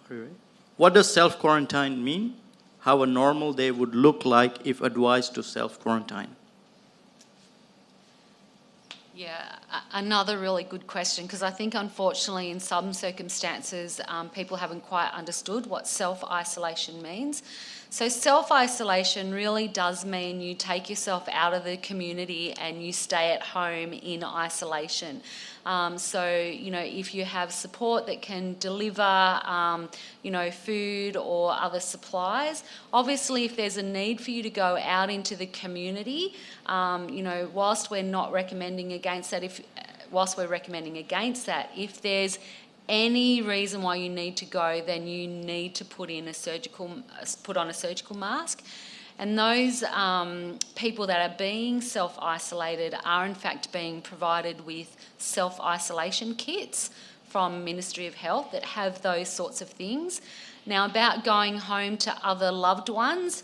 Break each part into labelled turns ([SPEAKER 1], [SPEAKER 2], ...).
[SPEAKER 1] Alright. What does self-quarantine mean? How a normal day would look like if advised to self-quarantine?
[SPEAKER 2] Yeah, another really good question, because I think unfortunately in some circumstances people haven't quite understood what self-isolation means. So self-isolation really does mean you take yourself out of the community and you stay at home in isolation. If you have support that can deliver, food or other supplies, obviously if there's a need for you to go out into the community, whilst we're not recommending against that, if there's any reason why you need to go, then you need to put on a surgical mask. And those people that are being self-isolated are in fact being provided with self-isolation kits from Ministry of Health that have those sorts of things. Now, about going home to other loved ones,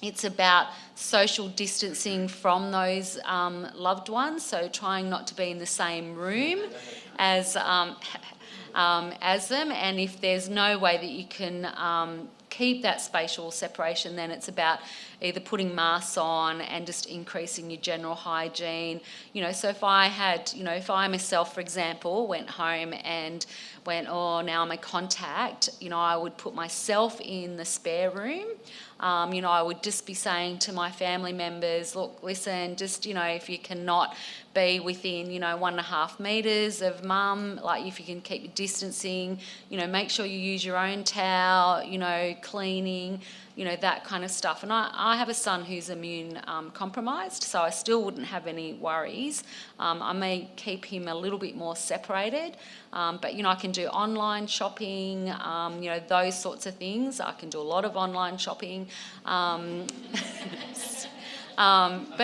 [SPEAKER 2] it's about social distancing from those loved ones, so trying not to be in the same room as them. And if there's no way that you can keep that spatial separation, then it's about either putting masks on and just increasing your general hygiene. So if I myself, for example, went home and went, now I'm a contact, I would put myself in the spare room. I would just be saying to my family members, look, listen, just, if you cannot be within, 1.5 metres of mum, like if you can keep your distancing, make sure you use your own towel, cleaning, that kind of stuff. And I have a son who's immune compromised, so I still wouldn't have any worries. I may keep him a little bit more separated, but I can do online shopping, those sorts of things. I can do a lot of online shopping. But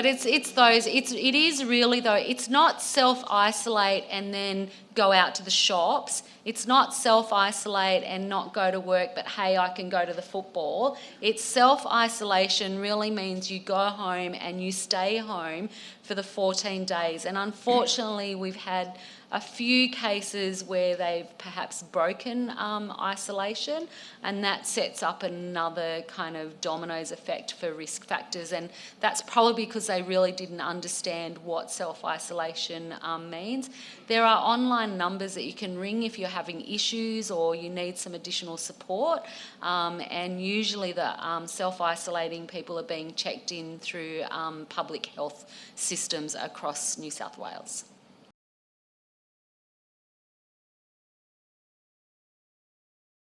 [SPEAKER 2] it is really though, it's not self-isolate and then go out to the shops. It's not self-isolate and not go to work, but hey, I can go to the football. It's self-isolation really means you go home and you stay home for the 14 days. And unfortunately, we've had a few cases where they've perhaps broken isolation, and that sets up another kind of dominoes effect for risk factors. And that's probably because they really didn't understand what self-isolation means. There are online numbers that you can ring if you're having issues or you need some additional support, and usually the self-isolating people are being checked in through public health systems across New South Wales.